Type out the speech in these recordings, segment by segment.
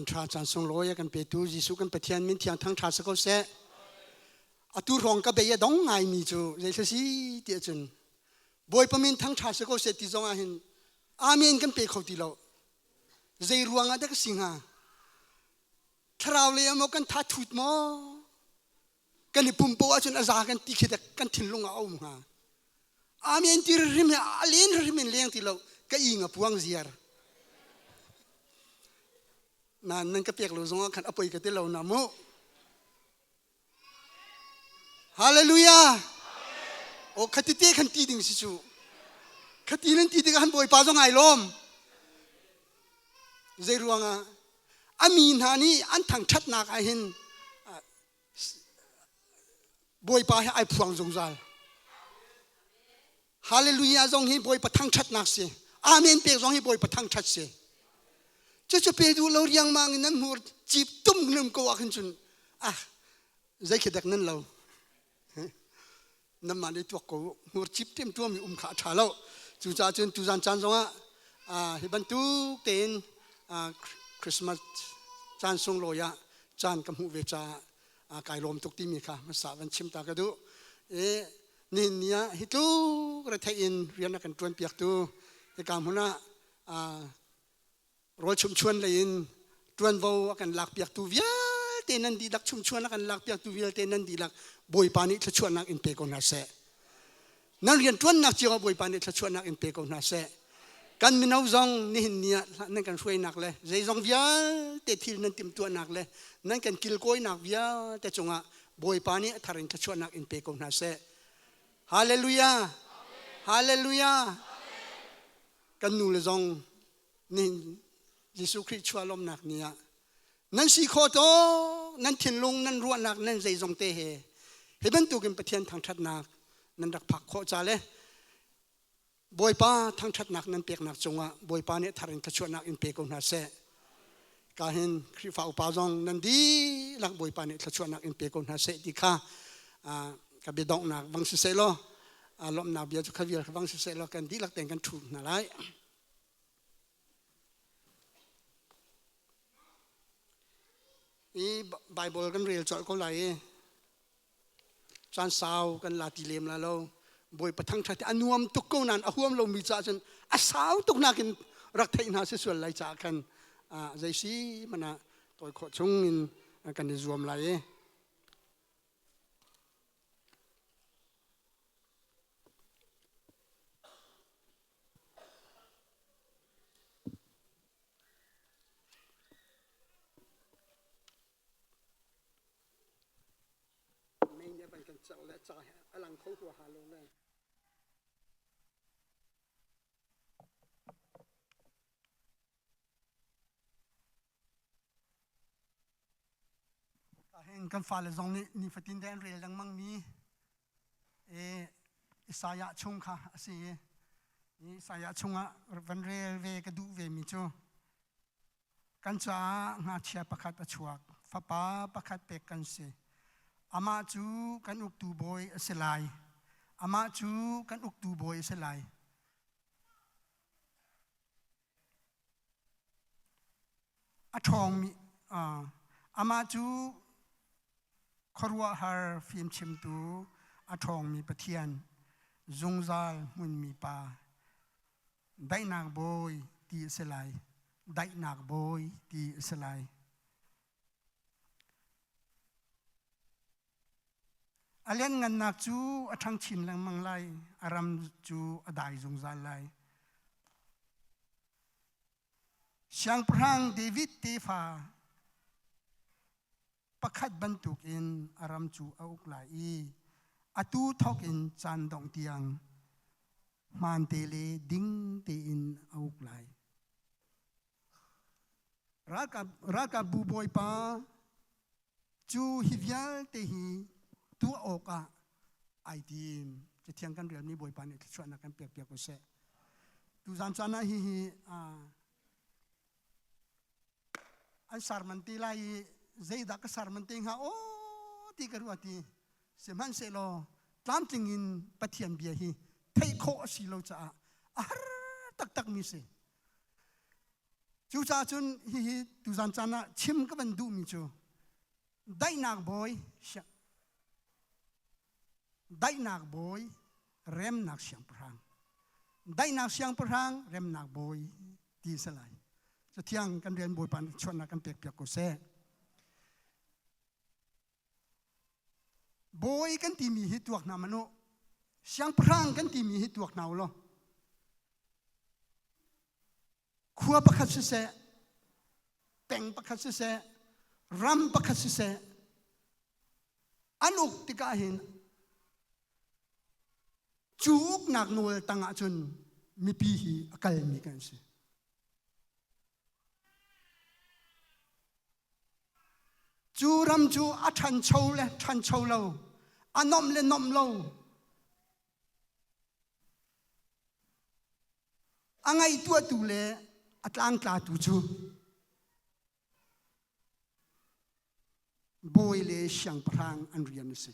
กันทราจันทรงลอยกันเปตูยิสุกันเปเทียนมินเทียงทั้งทราสกุลเสอตูรองกับเบียดงไงมีจูเรื่องสิ่งที่จุนบอยปมินทั้งทราสกุลเสติจงอาหินอามีนกันเปเขาตีเราใจรวงอะไรก็สิ่งอ่ะทราวเลยมกันทัดทุดมอกันปุ่มปัวจนอาซากันตีขิดกันทิ้งลงเอาหงาอามีนตีริมอาลีนริมเลี้ยงตีเราก็ยิงอ่ะพวงเสียร์นั่นก็เปียกเราสงฆ์ขันอภัยกันตีเราหน้าโมฮาเลลูยาโอ้ขัดตีเตะขันตีดิ่งสิจูขัดตีนั่นตีดิ่งขันบอยป้าสงไงลมใจรวงอ่ะอามีนฮานี่อันทางชัดนักไอเห็นบอยป้าให้ไอพวงสงสารฮาเลลูยาสงให้บอยป้าทางชัดนักเสียอาเมนเปียกสงให้บอยป้าทางชัดเสียจะไปดูเราเรียงมังนั้นหัวจีบตุ้มเงิมก็ว่าขึ้นจนใจคิดดักนั้นเราน้ำมันในตัวกูหัวจีบเต็มตัวมีขาชาเราจูจ่าจนจูจานจานสงเห็นบรรทุกเต็นคริสต์มาสจานทรงลอยจานกำหูเวจากายลมตุกที่มีค่ะมาสาวันชิมตากระดูนี่เนี่ยฮิตุกระเทียนเรียนกันจวนเปียกตัวในการหัวหน้ารถชุมชนเลยอินจวนวาวกันหลักเปียกตัวเวียเต้นนันดีหลักชุมชนกันหลักเปียกตัวเวียเต้นนันดีหลักบอยปานิทชวนนักอินเปกอนนาเซนั่นเรียนจวนนักเจียวบอยปานิทชวนนักอินเปกอนนาเซกันมีน้องจงนี่เนี่ยนั่นกันช่วยนักเลยใจจงเวียเตะทีนั่นติมตัวนักเลยนั่นกันกิลโกยนักเวียแต่จงบอยปานิทารินทชวนนักอินเปกอนนาเซฮาเลลูยาฮาเลลูยากันนูเลยจงนี่ยิสุคริสต์ช่วยลมหนักเนี่ยนั่นสีโคโตนั่นทิ้งลงนั่นรัวหนักนั่นใจจงเตะเห็นบรรทุกินประเทียนทางชัดหนักนั่นดักผักโคจ่าเลยบอยป้าทางชัดหนักนั่นเปียกหนักจงบอยป้าเนี่ยทารินทชวนนักอินเปกอนนาเซการเห็นคริฟ้าอุปาจงนั่นดีหลักบอยป้าเนี่ยทชวนนักอินเปกอนนาเซดีค่ะกับเบดองหนักบางสิเซโลลมหนักเบียจุขวิลบางสิเซโลกันดีหลักแต่งกันถูกนั่นไรนี่ไบเบิลกันเรียลจอยก็ไหลจานสาวกันลาติเลมลาเราบอยประทังชัดอันนวมตุกโกนันอาหัวเรามีจ่าจนอาสาวตุกนักินรักไทยนาเสียส่วนไหลจ่ากันใจซีมันตัวขดชงกันในรวมไหลจะและจ่ายอลังเขาหัวหาลงเลยเห็นกันฟ้าเลยตรงนี้นี่ฟัดดินแดนเรียลดังมั่งมีอิสายะชงค่ะสิอิสายะชงวันเรียลเวกดูเวมิจูกันจ้างาเชียประคัดชวกฟ้าป้าประคัดเป็กกันสิอามาจูกันอุกตูบอยเสลายอามาจูกันอุกตูบอยเสลายอาทองมีอามาจูครัวฮาร์ฟิมชิมตูอาทองมีปะเทียนจงซาลมุนมีปาได้นักบอยตีเสลายได้นักบอยตีเสลายอาเลียนงันนักจูอทั้งชินลังมังไลอารามจูอดายจงซาลไลเสียงพระเดวิดเตฟาประคัดบรรทุกอินอารามจูอาอุกไลอาตูทอกอินจันดองเตียงมันเตเลดิ้งเตอินอาอุกไลรักบูบอยปาจูฮิวิลเตฮีตัวโอกไอทีมจะเทียงกันเรื่องนี้บ่อยปานนี้ชวนนักกันเปียกๆก็เสะดูจานจานะฮีอันสารมันตีไลใจดักสารมันตีฮะโอ้ตีกระดูกตีเสมันเสโลตามจริงอินปะเทียนเบียฮีไทยโคสิโลจ้าตักมีเส chú cha chun hi tu Zaan chana chim ka ban du mi chu dai nak boy rem nak siang prang dai nak siang prang rem nak boy ti salai cho thiang kan rian boy pan chon na kan pek pek ko se boy kan ti mi hi tuak na mano siang prang kan ti mi hi tuak na lo khua pakhat se peng pakhat se ram pakhat se anuk tika hin chuk nak nol tanga chun mi pi hi akal mi kan se chu ram chu a than chou lo anom le nom lo angai tua tu le atlang tla tu chu boy le siang prang an rian se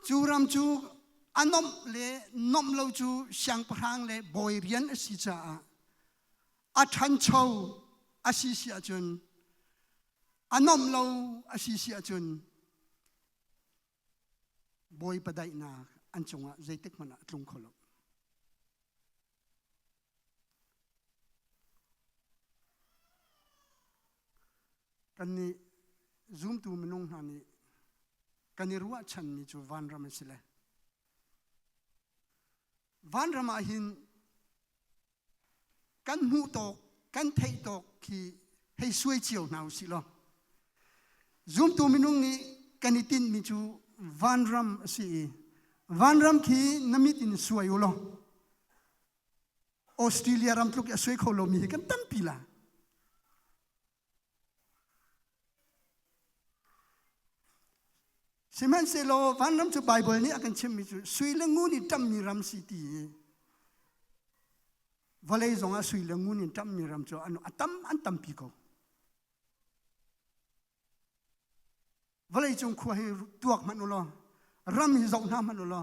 chu ram chu anom le nom lo chu siang prang le boy rian si cha a than chou a si sia chun anom lo a si sia chun boy padai na an chunga zaitek mana tlung kholo kan ni zoom tu menung hani kan ni ruwa chan mi chu van ram sile van ram a hin kan mu tok kan thei tok ki hei suai chiu nau si lo zoom tu menung ni kan ni tin mi chu van ram ki namit in suai ulo Australia ram tluk ya suai kholo mi kan tam pila Semen se lo van ram chu Bible ni akan chem mi chu sui lengu ni tam mi ram si ti valei zonga sui lengu ni tam mi ram chu anu atam an tam pi ko valei chung khu hi tuak man ulo ram hi zong na man ulo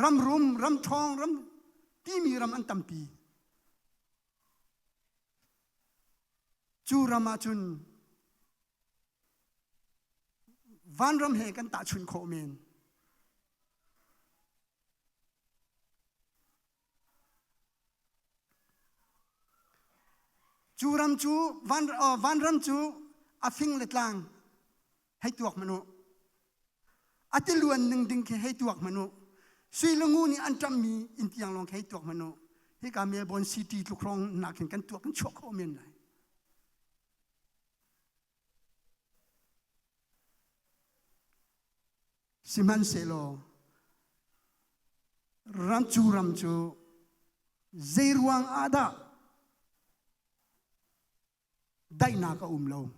ram rum ram thong ram pi mi ram an tam pi chu rama chun van ram he kan ta chun kho men chu ram chu van ram chu a phing le tlang hai tuak manu atiluan ning ding ke hai tuak manu sui lungu ni an tam mi in tiang long hai tuak manu he ka Melbourne city tlukrong nakin kan tuak kan chok kho men lai Siman selo ram chu zeiruang ada daina ka umlo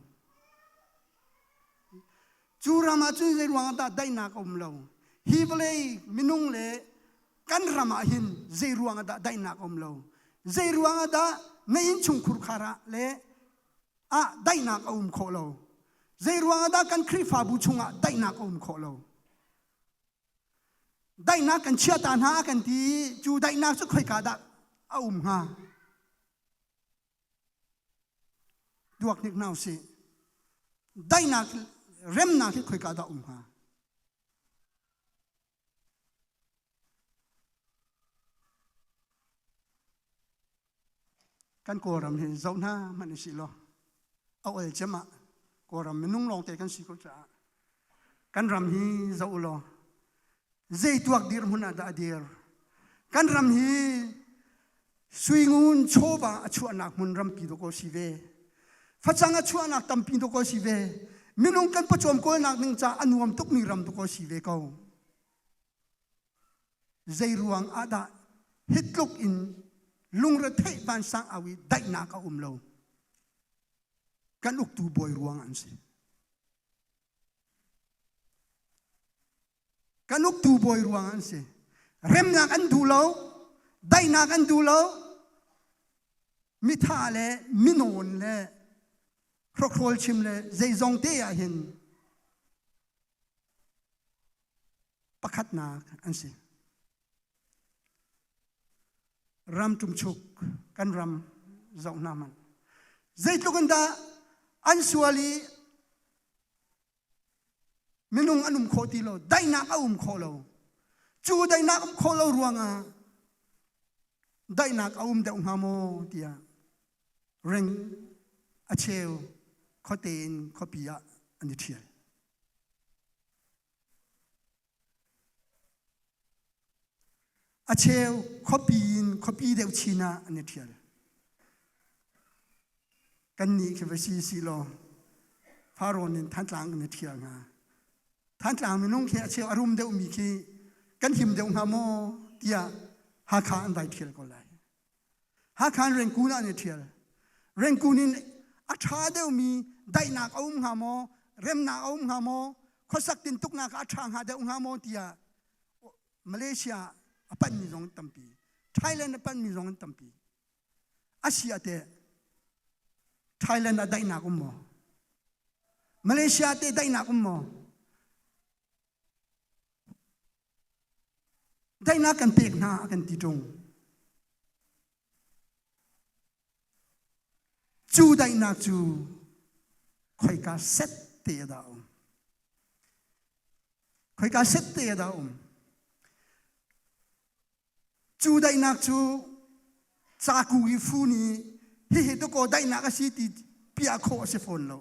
chu rama chu zeiruang ada daina ka umlo hi vle minung le kan rama hin zeiruang ada daina ka umlo zeiruang ada nein chung khur khara le a daina ka kholo zeiruang ada kan khri fa bu chunga daina ka kholo đại na kan chia tan ha kan ti chu đại na su khoi ka da a ha duak nik nau si đại na rem na ki khoi ka da ha kan ko ram hin zau na man si lo au el chama ko ram minung long te kan si ko cha kan ram hi zau lo zai tuak dir huna da dir kan ram hi suingun choba achu anak mun ram pi do ko sive phachanga chu anak tam pi do ko sive minung kan pachom ko nak ning cha anuam tuk mi ram do ko sive ko zai ruang ada hitluk in lungra thei ban sang awi dai na ka umlo kan uk tu boy ruang an si kanuk tu boy ruangan se rem nak an du lo dai nak an du lo mi tha le minon le krokrol chim le zai zong te ya hin pakhat na an si ram tum chuk kan ram zau naman zai tlukanda an suali minung anum khoti lo dai nak kholo chu dai nak kholo ruanga dai nak de ngamo tia reng acheu khoten khopia ani thial acheu khopi deu china ani thial kan ni khvasi si lo pharonin thantlang ani thial nga thantlang minung khe acheu arum deu mi khi kan him deu ngamo tia ha kha an dai thial ko lai ha khan reng kuna ani thial reng kunin atha deu mi dai nak ngamo rem na ngamo khosak tin tuk na ka thang ha deu ngamo tia Malaysia apan mi zong tampi Thailand apan mi zong tampi Asia te Thailand adai nak mo Malaysia te dai nak mo dai nak kan pek na kan ti tong chu dai nak chu khoi ka set te da khoi ka set te da chu dai nak chu cha ku gi fu ni hi to ko dai nak si ti pia kho se phone lo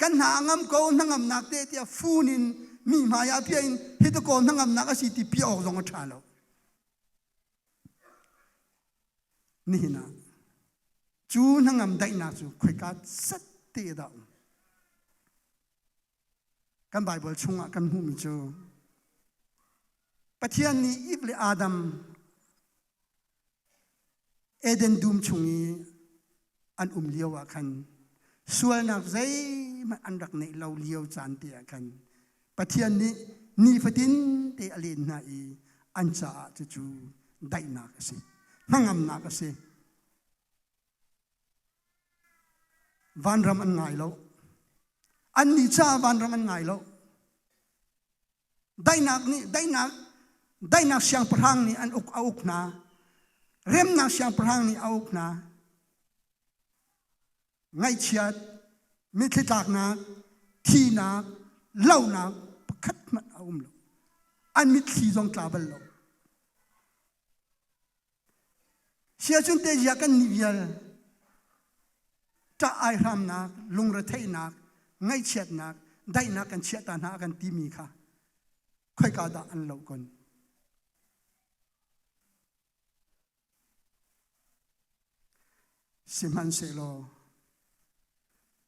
kan na ngam ko nangam nak te tia fu nin mi ma ya pia in hi to ko nangam nak si ti pia o zong tha lo ni na chu nangam dai nak chu khoi ka sat te da kan bible chunga kan hu mi chu Pathian ni ible Adam Eden dum chungi an liawa khan sual nak zai man andak nei lo liaw chan te khan Pathian ni fatin te alin na I ancha chu dai na ka se hangam na ka se van ram an ngai lo an ni cha van ram an ngai lo dai nak siang perang ni an uk na rem nak siang perang ni auk na ngai chiat mi thlitak na thi na lau na pakhat mat lo an mi thi jong tlabal lo sia chun te ya kan ni vial ta ai ram na lung ra thei na ngai chiat na dai na kan chiat ta na kan ti mi kha khoi ka da an lo kon Siman se lo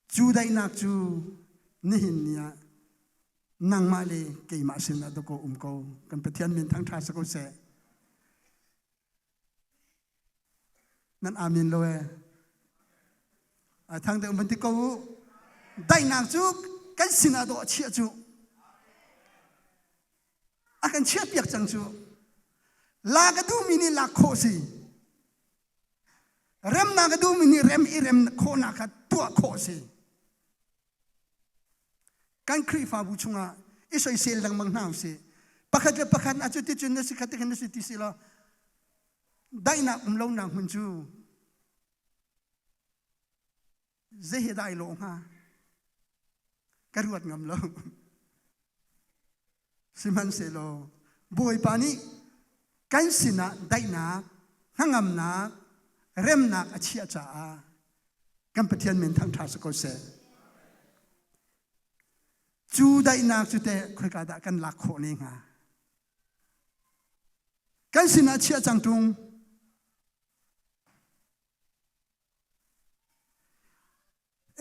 chu dai nak chu ni hin nia nang ma le ke ma sin na do ko ko kan Pathian min thang tha sa ko se nan amin lo e a thang de ti ko dai nak chu kan sin a do chia chu a kan chia piak chang chu la ka du mi ni la kho si rem na ka du mini rem I rem kho na ka tua kho si kan kri fa bu chunga isoi sel dang mang nau si pakhat a chu ti chun na si khat kan si ti si lo dai na lo na hun chu ze he dai lo ha ka ruat ngam lo siman se lo boy pani kan sina dai na hangam na rem nak achia cha kan Pathian min thang tha sa ko se chu dai nak chu te khoi ka da kan lak kho ni nga kan sin achia chang tung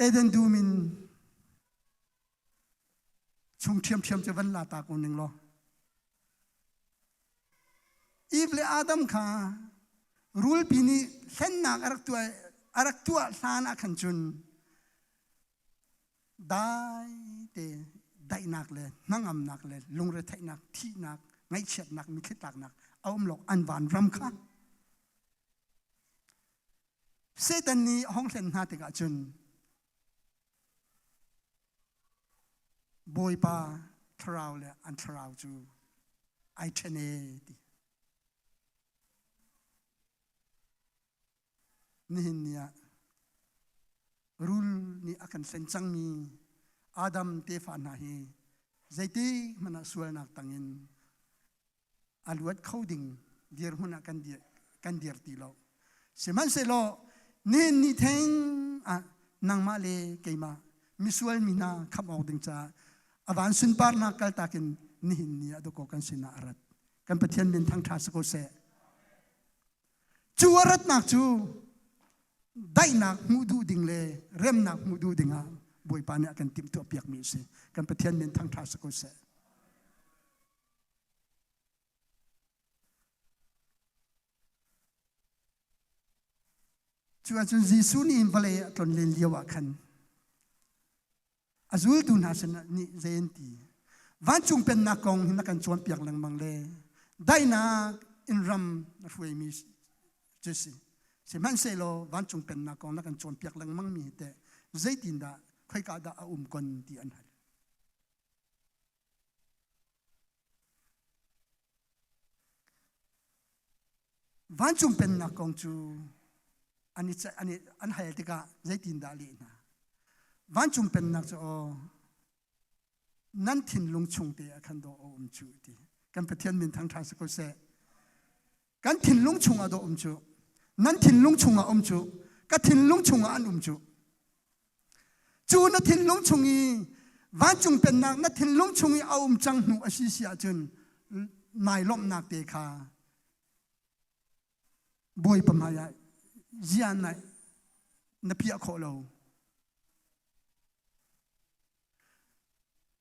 Eden du min chung thiam che van la ta ko ning lo Eve le Adam kha rule pini sen nak arak tua sana kan chun dai nak le nangam nak le lungre thai nak thi nak ngai chet nak mi khitak nak awm lok an van ram kha Satan ni hong sen ha te ga chun bồi pa thảo le an thảo chu ai chene ti nihin nia rul ni akan sencang mi Adam te fa na hi zaiti mana sual nak tangin aluat coding dir huna kan dir ti lo seman se lo ni theng nang ma le keima misual mina kham au ding cha awan sun par na kal takin nihin ni ado ko kan sina arat kan pathian min thang tha sako se chu arat nak chu dai nak mu du ding le rem nak mu du dinga boi pa ne kan tim to piak mi se kan pathian min thang tha sako se chua chu jisu ni in vale ton len liawa khan azul tu na san ni zenti van chung pen na kong na kan chon piak lang mang le dai na in ram na fuai mi jesi se man se lo van chung pen na kong na kan chon piak lang mang mi te zaitin da khoi ka da kon ti an hal van chung pen na kong chu an hai tika zaitin da li na van chung pen nak cho nan thin lung chung te akhan do chu ti kan pathian min thang tha ko se kan thin lung chung a do chu nan thin lung chung a chu ka thin lung chung a an chu na thin lung chung i van chung pen nak na thin lung chung i a chang nu a si sia chun nai lom nak te kha boi pa ma ya Zaan na pia ko lo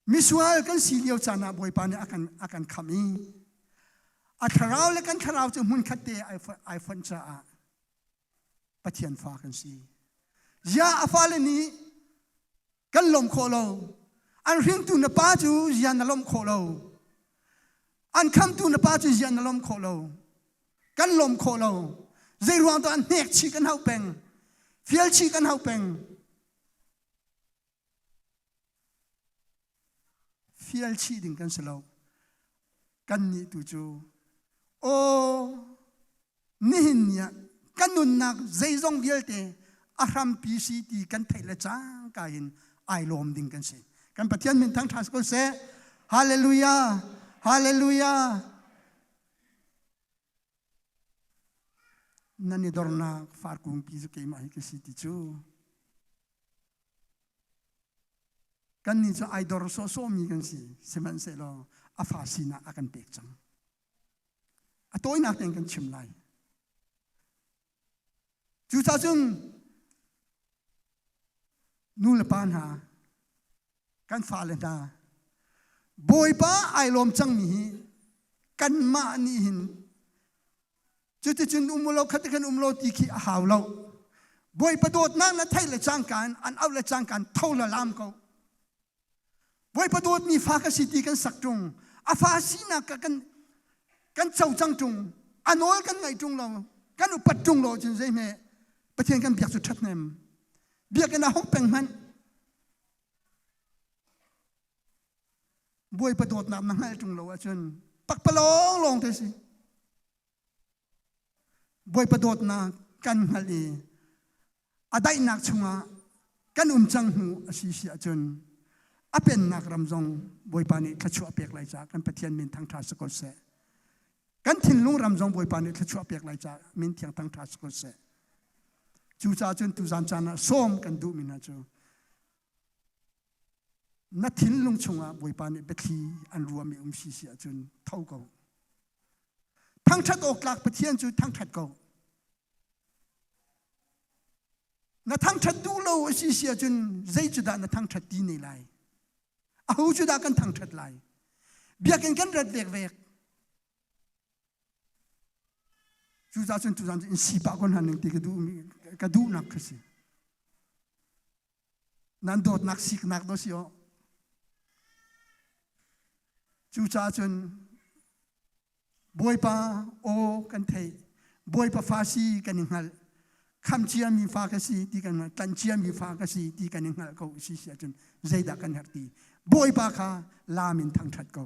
misual kan silio chana boi pa ne akan khami a tharau le kan tharau chu mun khatte ai fon cha a pathian fa kan si ya afale ni kan lom kho lo an ring tu na pa chu ya na lom kho lo an kham tu na pa chu ya na lom kho lo kan lom kho lo zai ruang to an nek chi kan hau peng fiel chi kan hau peng fiel chi ding kan selo kan ni tu chu o nihin ya kanun nak zai zong viel te ahram pct kan thaile chang ka in ai lom ding kan se kan pathian min thang thas ko se hallelujah hallelujah nani dorna far kung pizu ke mai ke siti chu kan ni cho ai dor so mi kan si seman se lo afa sina akan pek chang atoi na teng kan chim lai chu cha chung nu le pan ha kan fa le na boi pa ai lom chang mi kan ma ni hinจุดจุนเราคัดกันเราตีขี้หาวเราบ่อยประโดดนั่งนั่นไทยละจ้างการอันเอาละจ้างการเท่าละลามเขาบ่อยประโดดมีฟ้ากสิตีกันสักตรงอาฟ้าสีนักกันเจ้าจังตรงอันโน้นกันไงตรงเรากันอุปัตตรงเราจริงใช่ไหมประเทศกันเบียกสุดทัดเนมเบียกกันนะห้องแปงมันบ่อยประโดดน้ำนั่งให้ตรงเราจนปักปะลองลงเถอะสิบอยประโดดนากันฮัลีอาได้นักชงะกันจังหูสิเสียจนอาเป็นนักรำจงบอยปานิขชัวเปียกไหลจากกันปะเทียนมินทางทาสกเสกันถิ่นลุงรำจงบอยปานิขชัวเปียกไหลจากมินเทียงทางทาสกเสจูจ่าจนตุจานจานะส้มกันดูมินาจูนัดถิ่นลุงชงะบอยปานิเบทีอันรวมมีสิเสียจนเท่ากันทั้งชัดออกหลักปะเทียนจูทั้งชัดก็นะทั้งชัดดูเราสิเสียจนใจจุดานะทั้งชัดดีในไลเอาจุดากันทั้งชัดไลเบียกันกันรัดเวกจูจ่าจนจูจ่าอินสีปากคนหันหนึ่งตีกระดูนักคือสินั่นโดดนักสิกนักโดสิโอจูจ่าจนบอยปาโอกันเทยบอยปาฟาซีกันยังไงคำเชียมีฟากสีตีกันตันเชียมีฟากสีตีกันยังไงเขาสิเสียจนใจดักกันหักตี บอยปาคาลามินทั้งชัดก็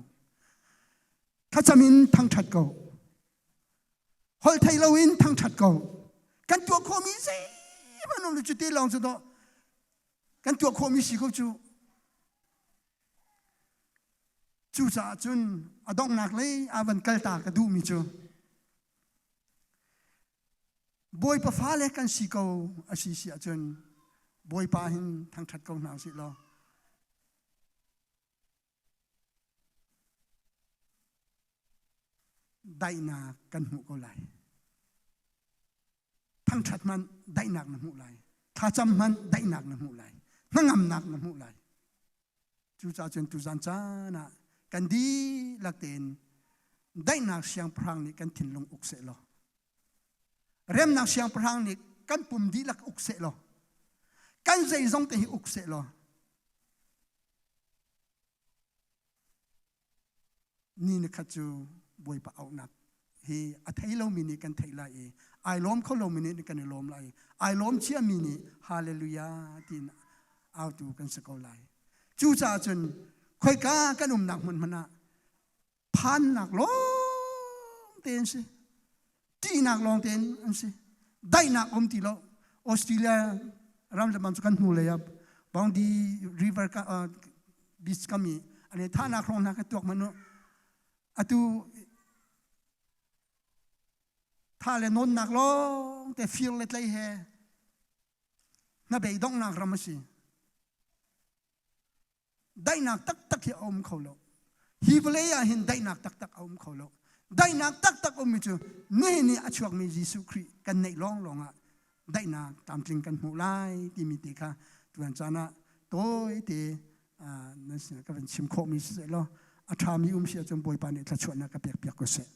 ถ้าจะมินทั้งชัดก็ฮอลไทยลาวินทั้งชัดก็กันตัวโคมิสิมันนุ่มจุดที่ลองสุดต่อกันตัวโคมิสิเขาจูจ่าจุนอดองนักเลยอาวันกัลตากระดูมิจูบอยปะฟ้าเล็กกันสิเขาอาศิเสียจุนบอยปาหินทั้งชัดก็หนาวสิลอได้นากันหูก็ไหลทั้งชัดมันได้หนักน้ำหูไหลถ้าจำมันได้หนักน้ำหูไหลนั่งงำหนักน้ำหูไหลจูจ่าจนตุจันจ้านะกันดีลักเตนได้หนักเสียงพรางนี่กันถิ่นลงอุกเสลอเริ่มหนักเสียงพรางนี่กันปุ่มดีลักอุกเสลอกันใจจงเตหิอุกเสลอนี่นะครับจูบวยปะเอาหนักเฮอัฐิโลมินิกันไทยไลไอล้อมเขาโลมินิกันล้อมไลไอล้อมเชื่อมินิฮาเลลูยาตินเอาตูกันสกอไลจูจ่าจนคอยกากันหนักมันนะพันหนักล้องเต็นสิตีหนักลองเต็นอันสิได้หนักตีโลออสเตรเลียรำจะมันสุกันหูเลยครับบางดีริเวอร์บิสกามีอันนี้ท่านักลองนักตัวมันอะตูถ้าเลนนนักลงแต่ฟีลเลตเลยเฮน่าเบยดงนักรำสิได้นักตักตักที่อมเขาโลฮีบเลยหินได้นักตักตักอมเขาโลได้นักตักตักอมมิจูนี่อช่วงมียิสุคริกันในร้องอ่ะได้นักตามจริงกันหูไล่ที่มีติค่ะตัวนั้นจานะตัวที่นั่นสิก็เป็นชิมโคมีเสร็จแล้วอาชามีเสียจนบอยปานเนี่ยถ้าชวนนักก็เปียกก็เสร็จ